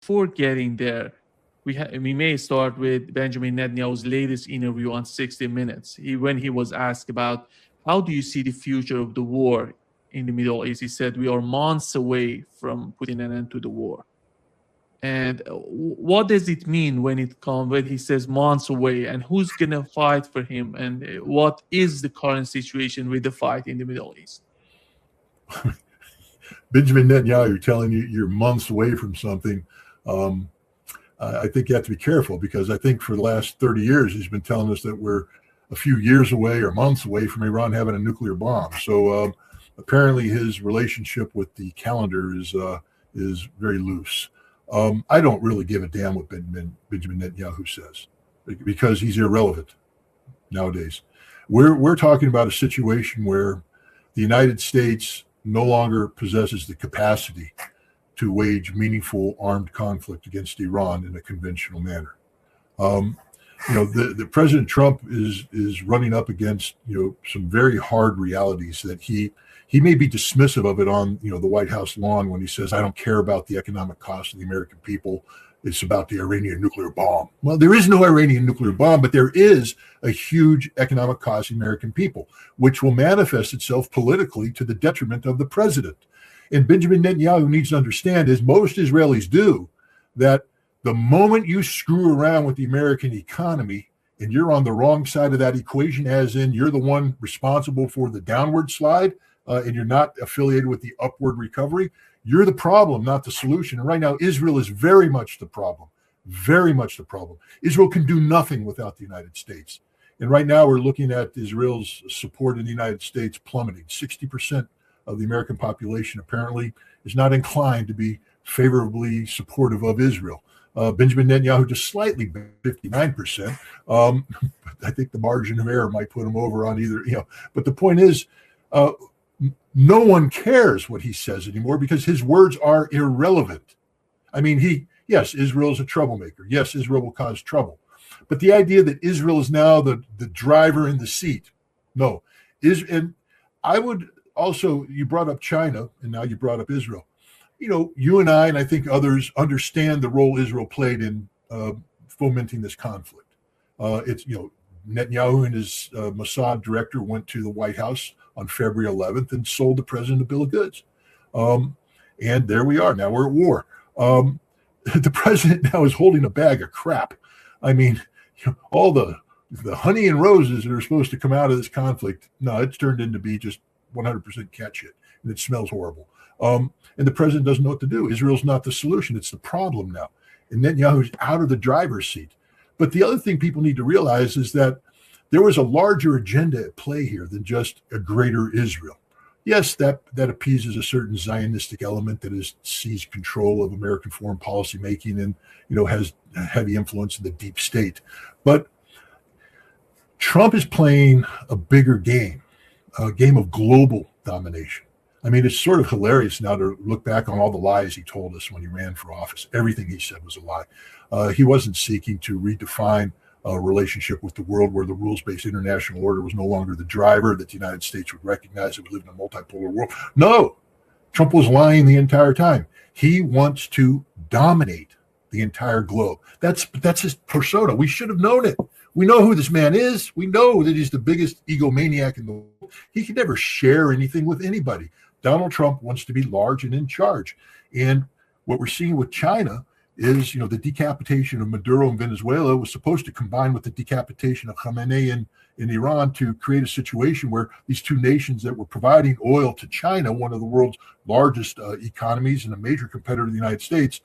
before getting there, we may start with Benjamin Netanyahu's latest interview on 60 Minutes. When he was asked about how do you see the future of the war in the Middle East, he said we are months away from putting an end to the war. And what does it mean when he says months away, and who's gonna fight for him, and what is the current situation with the fight in the Middle East? Benjamin Netanyahu telling you you're months away from something. I think you have to be careful, because I think for the last 30 years he's been telling us that we're a few years away or months away from Iran having a nuclear bomb. So apparently his relationship with the calendar is very loose. I don't really give a damn what Benjamin Netanyahu says, because he's irrelevant nowadays. We're talking about a situation where the United States no longer possesses the capacity to wage meaningful armed conflict against Iran in a conventional manner. The President Trump is running up against some very hard realities that he may be dismissive of it on the White House lawn when he says, I don't care about the economic cost of the American people. It's about the Iranian nuclear bomb. Well, there is no Iranian nuclear bomb, but there is a huge economic cost to the American people, which will manifest itself politically to the detriment of the president. And Benjamin Netanyahu needs to understand, as most Israelis do, that the moment you screw around with the American economy and you're on the wrong side of that equation, as in you're the one responsible for the downward slide, and you're not affiliated with the upward recovery, you're the problem, not the solution. And right now, Israel is very much the problem, very much the problem. Israel can do nothing without the United States. And right now, we're looking at Israel's support in the United States plummeting. 60% of the American population apparently is not inclined to be favorably supportive of Israel. Benjamin Netanyahu just slightly better, 59%. I think the margin of error might put him over on either, But the point is, no one cares what he says anymore, because his words are irrelevant. I mean, yes, Israel is a troublemaker. Yes, Israel will cause trouble. But the idea that Israel is now the driver in the seat, no. And I would also, you brought up China, and now you brought up Israel. You and I think others understand the role Israel played in fomenting this conflict. It's, Netanyahu and his Mossad director went to the White House on February 11th and sold the president a bill of goods. And there we are. Now we're at war. The president now is holding a bag of crap. I mean, all the honey and roses that are supposed to come out of this conflict, no, it's turned into be just 100% cat shit, and it smells horrible. And the president doesn't know what to do. Israel's not the solution. It's the problem now. And Netanyahu's out of the driver's seat. But the other thing people need to realize is that there was a larger agenda at play here than just a greater Israel. Yes, that appeases a certain Zionistic element that has seized control of American foreign policy making and has heavy influence in the deep state. But Trump is playing a bigger game, a game of global domination. I mean, it's sort of hilarious now to look back on all the lies he told us when he ran for office. Everything he said was a lie. He wasn't seeking to redefine a relationship with the world where the rules-based international order was no longer the driver, that the United States would recognize that we live in a multipolar world. No, Trump was lying the entire time. He wants to dominate the entire globe. That's his persona. We should have known it. We know who this man is. We know that he's the biggest egomaniac in the world. He can never share anything with anybody. Donald Trump wants to be large and in charge. And what we're seeing with China is, the decapitation of Maduro in Venezuela was supposed to combine with the decapitation of Khamenei in Iran to create a situation where these two nations that were providing oil to China, one of the world's largest economies and a major competitor to the United States,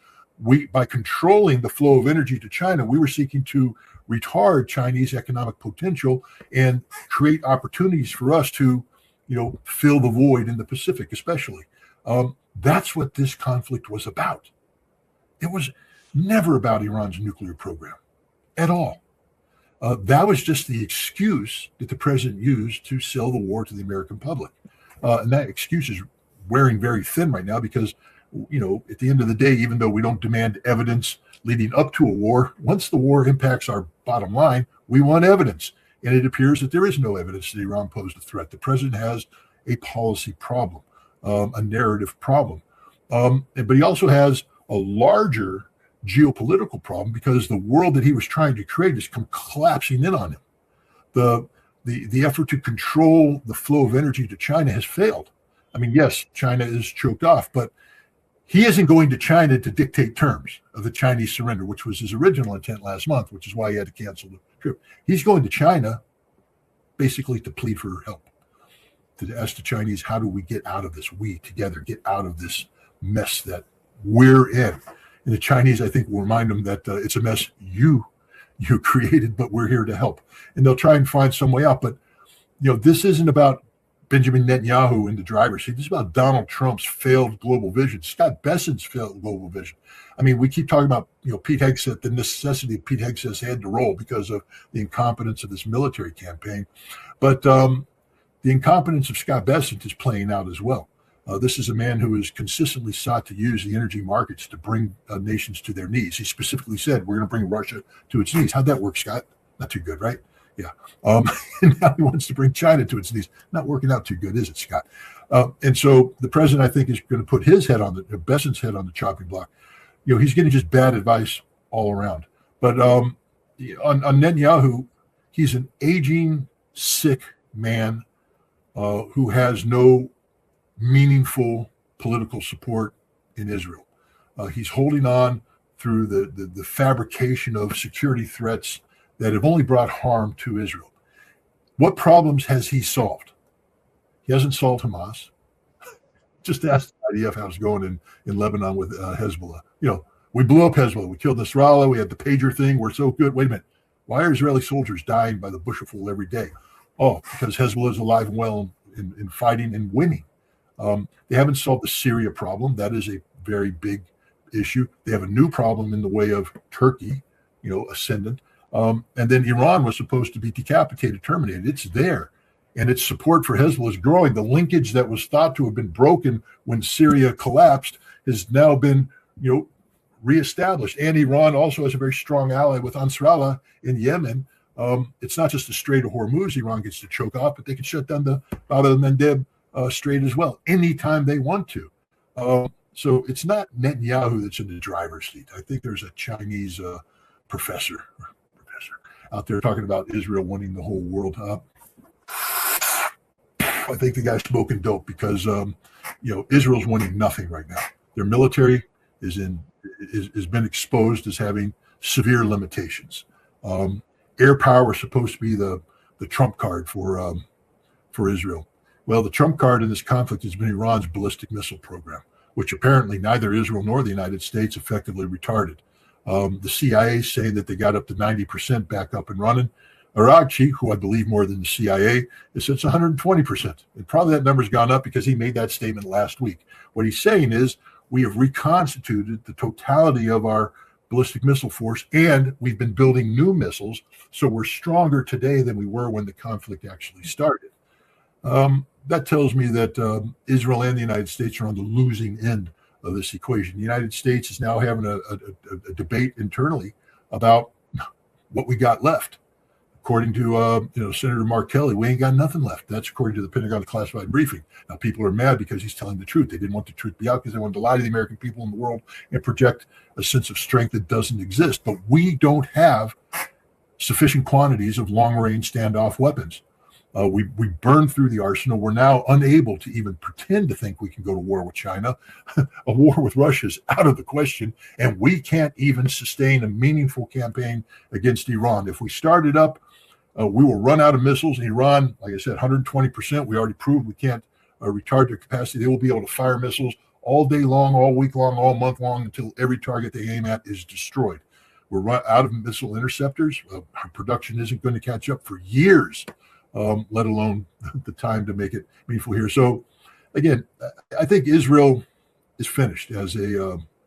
by controlling the flow of energy to China, we were seeking to retard Chinese economic potential and create opportunities for us to, fill the void in the Pacific, especially. That's what this conflict was about. It was never about Iran's nuclear program at all. That was just the excuse that the president used to sell the war to the American public. And that excuse is wearing very thin right now because, at the end of the day, even though we don't demand evidence leading up to a war, once the war impacts our bottom line, we want evidence. And it appears that there is no evidence that Iran posed a threat. The president has a policy problem, a narrative problem. But he also has a larger geopolitical problem because the world that he was trying to create is collapsing in on him. The effort to control the flow of energy to China has failed. I mean, yes, China is choked off, but he isn't going to China to dictate terms of the Chinese surrender, which was his original intent last month, which is why he had to cancel the trip. He's going to China basically to plead for help, to ask the Chinese, how do we get out of this? We together get out of this mess that we're in. And the Chinese, I think, will remind them that it's a mess you created, but we're here to help. And they'll try and find some way out. But, this isn't about Benjamin Netanyahu in the driver's seat. This is about Donald Trump's failed global vision, Scott Bessent's failed global vision. I mean, we keep talking about, Pete Hegseth, the necessity of Pete Hegseth's head to roll because of the incompetence of this military campaign. But the incompetence of Scott Bessent is playing out as well. This is a man who has consistently sought to use the energy markets to bring nations to their knees. He specifically said, we're going to bring Russia to its knees. How'd that work, Scott? Not too good, right? Yeah. And now he wants to bring China to its knees. Not working out too good, is it, Scott? And so the president, I think, is going to put his head on Bessent's head on the chopping block. He's getting just bad advice all around. But on Netanyahu, he's an aging, sick man who has no meaningful political support in Israel. He's holding on through the fabrication of security threats that have only brought harm to Israel. What problems has he solved? He hasn't solved Hamas. Just ask the IDF how it's going in Lebanon with Hezbollah. We blew up Hezbollah. We killed Nasrallah. We had the pager thing. We're so good. Wait a minute. Why are Israeli soldiers dying by the bushelful every day? Oh, because Hezbollah is alive and well in fighting and winning. They haven't solved the Syria problem. That is a very big issue. They have a new problem in the way of Turkey, ascendant. And then Iran was supposed to be decapitated, terminated. It's there. And its support for Hezbollah is growing. The linkage that was thought to have been broken when Syria collapsed has now been, reestablished. And Iran also has a very strong ally with Ansarallah in Yemen. It's not just the Strait of Hormuz Iran gets to choke off, but they can shut down the Bab el-Mandeb Strait as well anytime they want to. So it's not Netanyahu that's in the driver's seat. I think there's a Chinese professor out there talking about Israel winning the whole world. I think the guy's smoking dope because Israel's winning nothing right now. Their military has been exposed as having severe limitations. Air power was supposed to be the trump card for Israel. Well, the trump card in this conflict has been Iran's ballistic missile program, which apparently neither Israel nor the United States effectively retarded. The CIA is saying that they got up to 90% back up and running. Aragchi, who I believe more than the CIA, is it's 120%. And probably that number's gone up because he made that statement last week. What he's saying is we have reconstituted the totality of our ballistic missile force, and we've been building new missiles, so we're stronger today than we were when the conflict actually started. That tells me that Israel and the United States are on the losing end of this equation. The United States is now having a debate internally about what we got left. According to Senator Mark Kelly, we ain't got nothing left. That's according to the Pentagon classified briefing. Now, people are mad because he's telling the truth. They didn't want the truth to be out because they wanted to lie to the American people in the world and project a sense of strength that doesn't exist. But we don't have sufficient quantities of long-range standoff weapons. We burned through the arsenal. We're now unable to even pretend to think we can go to war with China. A war with Russia is out of the question, and we can't even sustain a meaningful campaign against Iran. If we start it up, we will run out of missiles. Iran, like I said, 120%. We already proved we can't retard their capacity. They will be able to fire missiles all day long, all week long, all month long until every target they aim at is destroyed. We're out of missile interceptors. Our production isn't going to catch up for years, let alone the time to make it meaningful here. So, again, I think Israel is finished as the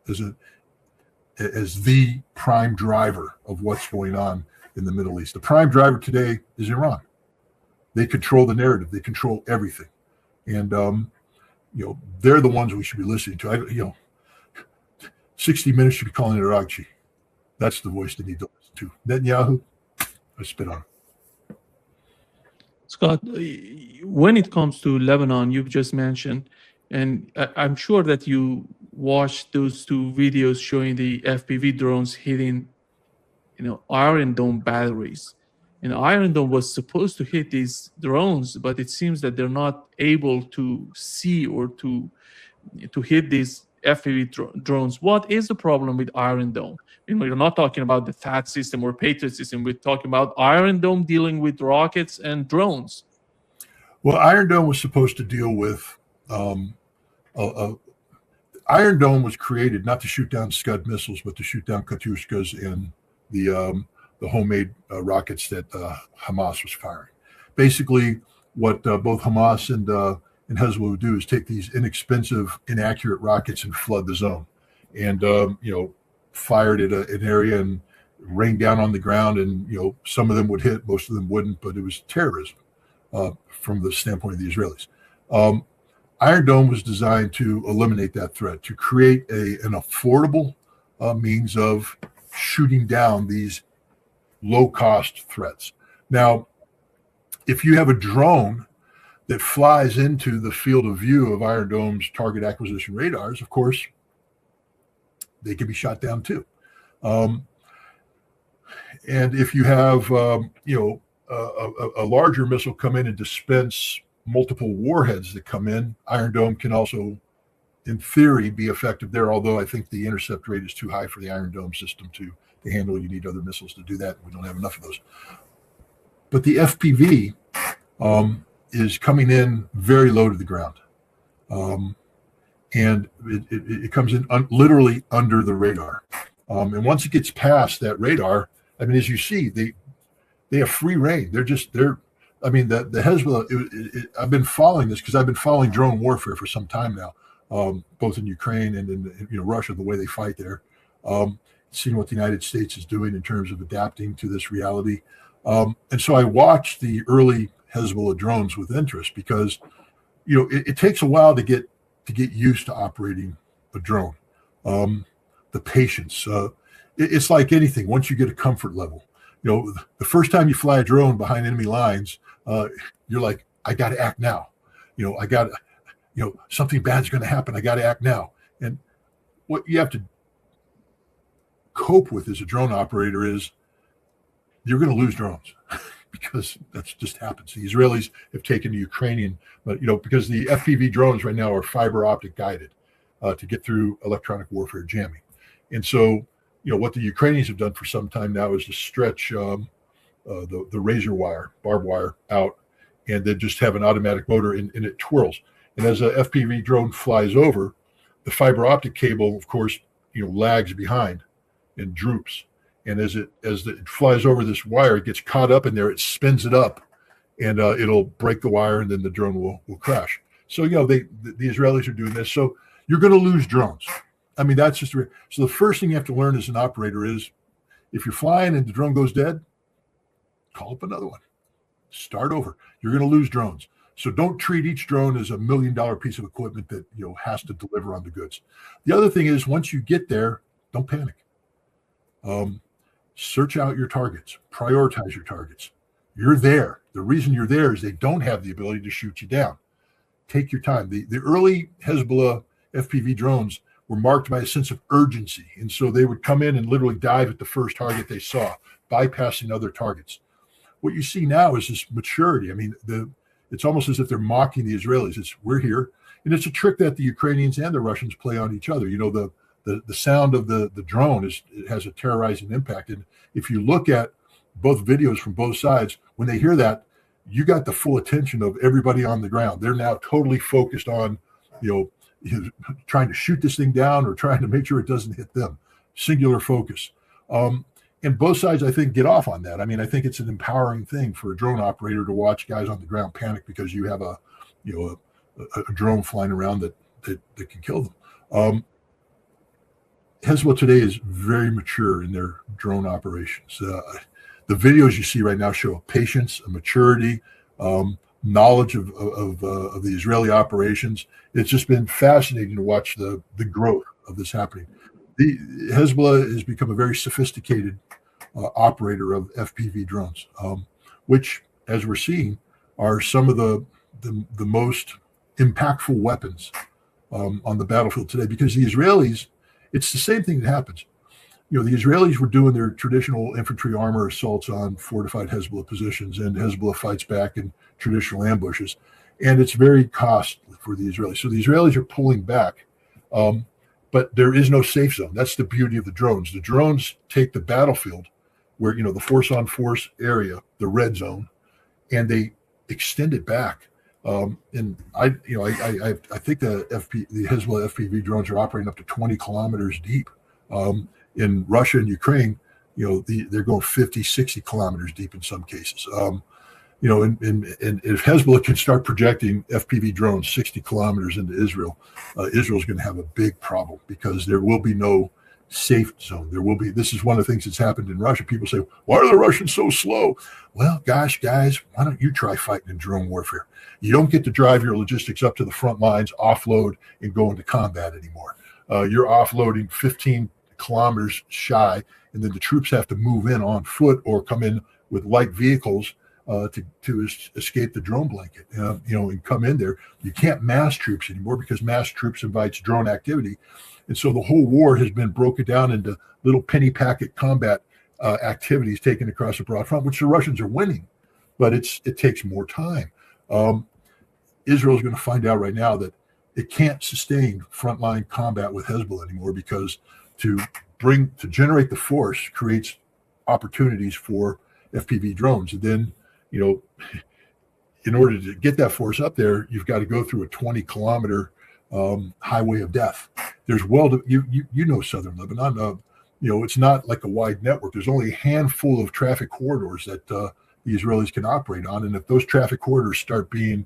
prime driver of what's going on in the Middle East. The prime driver today is Iran. They control the narrative. They control everything, and they're the ones we should be listening to. 60 Minutes should be calling it Aragchi. That's the voice they need to listen to. Netanyahu, I spit on it. Scott, when it comes to Lebanon, you've just mentioned, and I'm sure that you watched those two videos showing the FPV drones hitting, Iron Dome batteries. And Iron Dome was supposed to hit these drones, but it seems that they're not able to see or to hit these FPV drones. What is the problem with Iron Dome? We're not talking about the THAAD system or Patriot system. We're talking about Iron Dome dealing with rockets and drones. Well, Iron Dome was supposed to deal with Iron Dome was created not to shoot down Scud missiles, but to shoot down Katyushkas and the homemade rockets that Hamas was firing. Basically, what both Hamas and Hezbollah would do is take these inexpensive, inaccurate rockets and flood the zone, and fire it at an area and rain down on the ground, and some of them would hit, most of them wouldn't, but it was terrorism from the standpoint of the Israelis. Iron Dome was designed to eliminate that threat, to create an affordable means of shooting down these low-cost threats. Now, if you have a drone that flies into the field of view of Iron Dome's target acquisition radars, of course, they can be shot down too. And if you have, a larger missile come in and dispense multiple warheads that come in, Iron Dome can also, in theory, be effective there, although I think the intercept rate is too high for the Iron Dome system to handle. You need other missiles to do that. We don't have enough of those. But the FPV is coming in very low to the ground. And it comes in literally under the radar. And once it gets past that radar, I mean, as you see, they have free reign. The Hezbollah, I've been following this because I've been following drone warfare for some time now, both in Ukraine and in Russia, the way they fight there. Seeing what the United States is doing in terms of adapting to this reality. And so I watched the early Hezbollah drones with interest because, it takes a while to get used to operating a drone. The patience. It's like anything. Once you get a comfort level, the first time you fly a drone behind enemy lines, you're like, I got to act now. Something bad's going to happen. I got to act now. And what you have to cope with as a drone operator is you're going to lose drones because that's just happens. The Israelis have taken the Ukrainian, but because the FPV drones right now are fiber optic guided to get through electronic warfare jamming. And so, what the Ukrainians have done for some time now is to stretch the razor wire, barbed wire out, and then just have an automatic motor and it twirls. And as a FPV drone flies over, the fiber optic cable, of course, lags behind and droops. And as it flies over this wire, it gets caught up in there, it spins it up, and it'll break the wire, and then the drone will crash. So, the Israelis are doing this. So you're going to lose drones. I mean, that's just so the first thing you have to learn as an operator is if you're flying and the drone goes dead, call up another one. Start over. You're going to lose drones. So don't treat each drone as $1 million piece of equipment that has to deliver on the goods. The other thing is once you get there, don't panic. Search out your targets, prioritize your targets. You're there. The reason you're there is they don't have the ability to shoot you down. Take your time. The early Hezbollah FPV drones were marked by a sense of urgency. And so they would come in and literally dive at the first target they saw, bypassing other targets. What you see now is this maturity. I mean, it's almost as if they're mocking the Israelis. We're here. And it's a trick that the Ukrainians and the Russians play on each other. The sound of the drone it has a terrorizing impact. And if you look at both videos from both sides, when they hear that, you got the full attention of everybody on the ground. They're now totally focused on, trying to shoot this thing down or trying to make sure it doesn't hit them. Singular focus. And both sides, I think, get off on that. I mean, I think it's an empowering thing for a drone operator to watch guys on the ground panic because you have a drone flying around that can kill them. Hezbollah today is very mature in their drone operations. The videos you see right now show a patience, a maturity, knowledge of the Israeli operations. It's just been fascinating to watch the growth of this happening. The Hezbollah has become a very sophisticated operator of FPV drones, which, as we're seeing, are some of the most impactful weapons on the battlefield today, because the Israelis, it's the same thing that happens. The Israelis were doing their traditional infantry armor assaults on fortified Hezbollah positions, and Hezbollah fights back in traditional ambushes. And it's very costly for the Israelis. So the Israelis are pulling back, but there is no safe zone. That's the beauty of the drones. The drones take the battlefield where, the force-on-force area, the red zone, and they extend it back. And I think the Hezbollah FPV drones are operating up to 20 kilometers deep. In Russia and Ukraine, they're going 50, 60 kilometers deep in some cases. And if Hezbollah can start projecting FPV drones 60 kilometers into Israel, Israel's going to have a big problem, because there will be no safe zone. This is one of the things that's happened in Russia. People say, why are the Russians so slow? Well, gosh, guys, why don't you try fighting in drone warfare? You don't get to drive your logistics up to the front lines, offload, and go into combat anymore. You're offloading 15 kilometers shy, and then the troops have to move in on foot or come in with light vehicles to escape the drone blanket, and come in there. You can't mass troops anymore, because mass troops invites drone activity. And so the whole war has been broken down into little penny packet combat activities taken across a broad front, which the Russians are winning, but it takes more time. Israel is going to find out right now that it can't sustain frontline combat with Hezbollah anymore, because to generate the force creates opportunities for FPV drones. And then, in order to get that force up there, you've got to go through a 20-kilometer highway of death. There's southern Lebanon. It's not like a wide network. There's only a handful of traffic corridors that the Israelis can operate on, and if those traffic corridors start being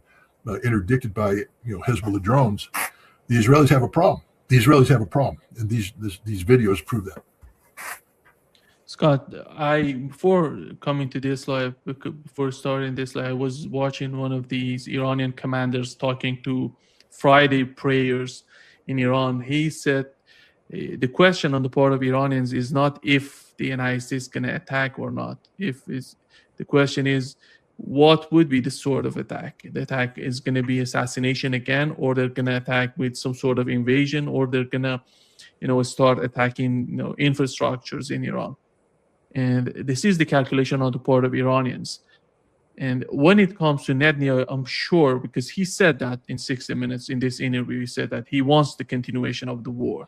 interdicted by Hezbollah drones, the Israelis have a problem. And these videos prove that. Scott, before coming to this live, before starting this live, I was watching one of these Iranian commanders talking to Friday prayers in Iran. He said the question on the part of Iranians is not if the United States is going to attack or not. The question is, what would be the sort of attack? The attack is going to be assassination again, or they're going to attack with some sort of invasion, or they're going to, start attacking, infrastructures in Iran. And this is the calculation on the part of Iranians. And when it comes to Netanyahu, I'm sure, because he said that in 60 Minutes in this interview, he said that he wants the continuation of the war.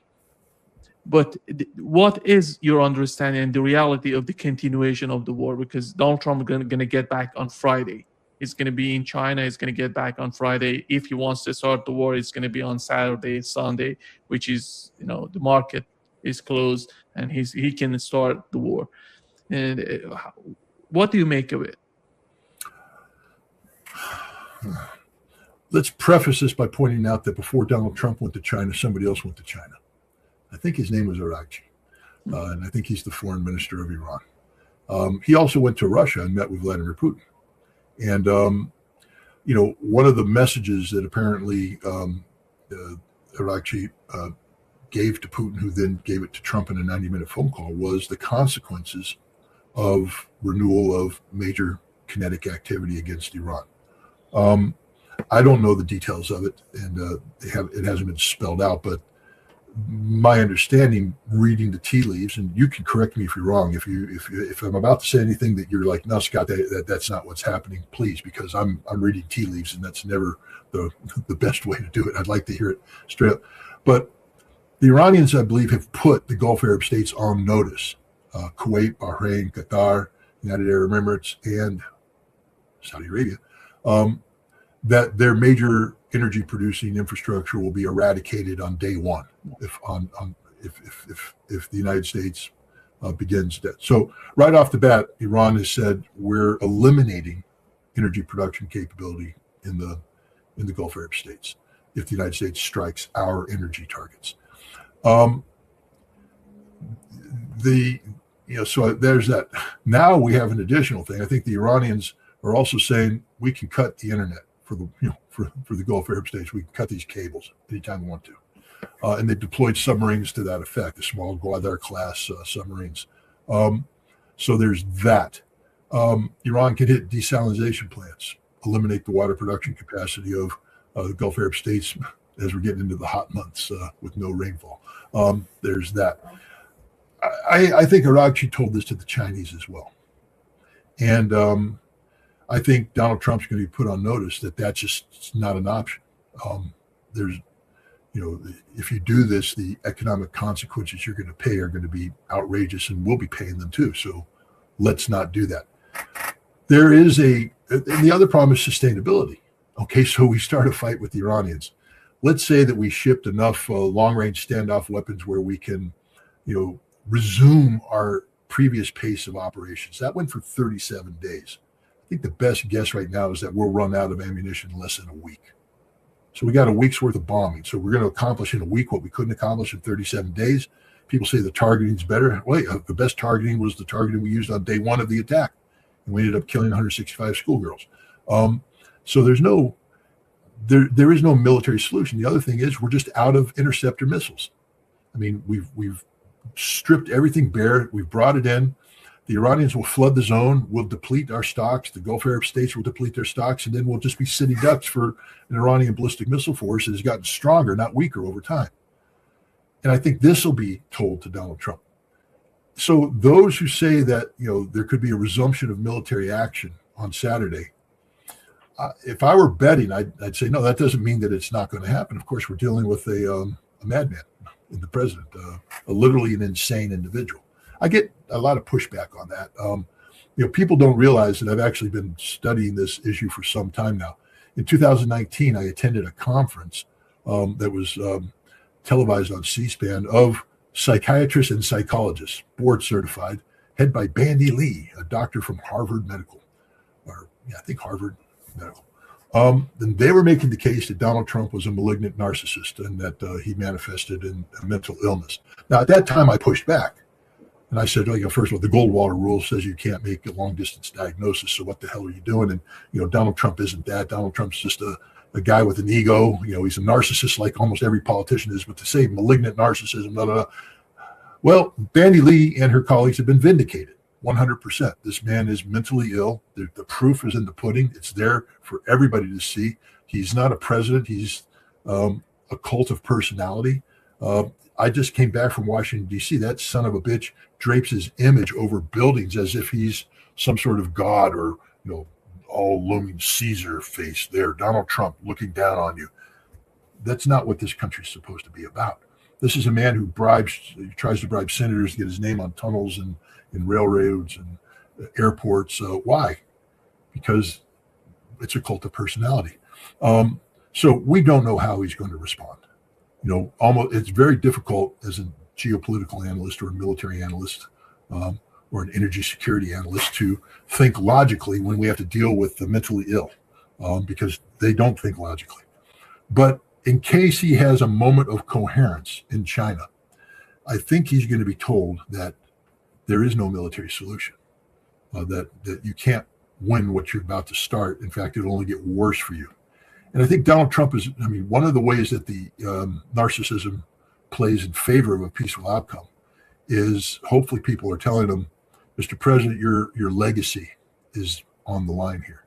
But what is your understanding and the reality of the continuation of the war? Because Donald Trump is going to get back on Friday. He's going to be in China. He's going to get back on Friday. If he wants to start the war, it's going to be on Saturday, Sunday, which is, the market is closed, and he can start the war. And what do you make of it? Let's preface this by pointing out that before Donald Trump went to China, somebody else went to China. I think his name was Aragchi, and I think he's the foreign minister of Iran. He also went to Russia and met with Vladimir Putin. And, one of the messages that apparently Aragchi gave to Putin, who then gave it to Trump in a 90-minute phone call, was the consequences of renewal of major kinetic activity against Iran. I don't know the details of it, and it hasn't been spelled out, but my understanding, reading the tea leaves, and you can correct me if you're wrong, if I'm about to say anything that you're like, no, Scott, that's not what's happening, please, because I'm reading tea leaves, and that's never the best way to do it. I'd like to hear it straight up. But the Iranians, I believe, have put the Gulf Arab states on notice, Kuwait, Bahrain, Qatar, United Arab Emirates, and Saudi Arabia, that their major energy producing infrastructure will be eradicated on day one if the United States begins that. So right off the bat, Iran has said we're eliminating energy production capability in the Gulf Arab states if the United States strikes our energy targets. So there's that. Now we have an additional thing. I think the Iranians are also saying we can cut the internet for the Gulf Arab states. We can cut these cables anytime we want to. And they deployed submarines to that effect, the small Gwadar class submarines. So there's that. Iran can hit desalination plants, eliminate the water production capacity of the Gulf Arab states as we're getting into the hot months with no rainfall. There's that. I think Aragchi told this to the Chinese as well. And I think Donald Trump's going to be put on notice that that's just not an option. There's, if you do this, the economic consequences you're going to pay are going to be outrageous, and we'll be paying them too. So let's not do that. There is and the other problem is sustainability. Okay, so we start a fight with the Iranians. Let's say that we shipped enough long-range standoff weapons where we can, resume our previous pace of operations. That went for 37 days. I think the best guess right now is that we'll run out of ammunition in less than a week. So we got a week's worth of bombing. So we're going to accomplish in a week what we couldn't accomplish in 37 days. People say the targeting's better. Wait, the best targeting was the targeting we used on day one of the attack. And we ended up killing 165 schoolgirls. So there is no military solution. The other thing is we're just out of interceptor missiles. I mean, we've stripped everything bare. We've brought it in. The Iranians will flood the zone. We'll deplete our stocks. The Gulf Arab states will deplete their stocks, and then we'll just be sitting ducks for an Iranian ballistic missile force that has gotten stronger, not weaker, over time. And I think this will be told to Donald Trump. So those who say that there could be a resumption of military action on Saturday, if I were betting, I'd say no. That doesn't mean that it's not going to happen. Of course, we're dealing with a madman in the president, literally an insane individual. I get a lot of pushback on that. People don't realize that I've actually been studying this issue for some time now. In 2019, I attended a conference that was televised on C-SPAN of psychiatrists and psychologists, board certified, head by Bandy Lee, a doctor from Harvard Medical, I think Harvard Medical. And they were making the case that Donald Trump was a malignant narcissist and that he manifested in a mental illness. Now, at that time, I pushed back. And I said, first of all, the Goldwater rule says you can't make a long-distance diagnosis, so what the hell are you doing? And, Donald Trump isn't that. Donald Trump's just a guy with an ego. He's a narcissist like almost every politician is, but to say malignant narcissism, blah, blah, blah. Well, Bandy Lee and her colleagues have been vindicated, 100%. This man is mentally ill. The proof is in the pudding. It's there for everybody to see. He's not a president. He's a cult of personality. I just came back from Washington, D.C. That son of a bitch drapes his image over buildings as if he's some sort of god or, all looming Caesar face there, Donald Trump looking down on you. That's not what this country's supposed to be about. This is a man who tries to bribe senators to get his name on tunnels and railroads and airports. Why? Because it's a cult of personality. So we don't know how he's going to respond. It's very difficult as a geopolitical analyst or a military analyst or an energy security analyst to think logically when we have to deal with the mentally ill because they don't think logically. But in case he has a moment of coherence in China, I think he's going to be told that there is no military solution, that you can't win what you're about to start. In fact, it'll only get worse for you. And I think Donald Trump one of the ways that the narcissism plays in favor of a peaceful outcome is hopefully people are telling him, Mr. President, your legacy is on the line here.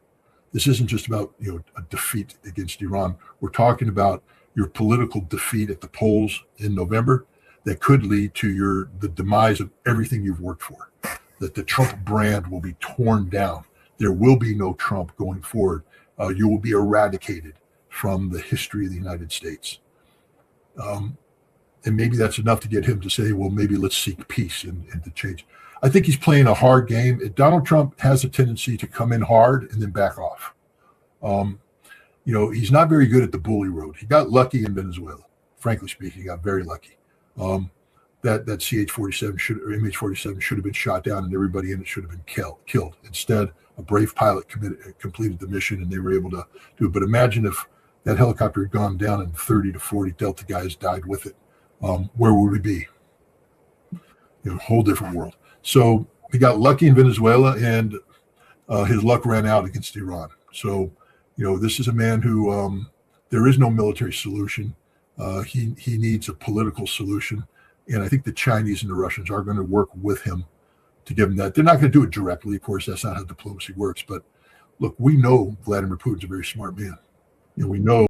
This isn't just about a defeat against Iran. We're talking about your political defeat at the polls in November that could lead to the demise of everything you've worked for, that the Trump brand will be torn down. There will be no Trump going forward. You will be eradicated from the history of the United States. And maybe that's enough to get him to say, well, maybe let's seek peace and to change. I think he's playing a hard game. Donald Trump has a tendency to come in hard and then back off. He's not very good at the bully road. He got lucky in Venezuela. Frankly speaking, he got very lucky. That CH-47 MH-47 should have been shot down and everybody in it should have been killed. Instead, a brave pilot completed the mission and they were able to do it. But imagine if that helicopter had gone down and 30 to 40 Delta guys died with it. Where would we be? A whole different world. So he got lucky in Venezuela and his luck ran out against Iran. So, this is a man who there is no military solution. He needs a political solution. And I think the Chinese and the Russians are going to work with him to give him that. They're not going to do it directly. Of course, that's not how diplomacy works. But look, we know Vladimir Putin's a very smart man. We know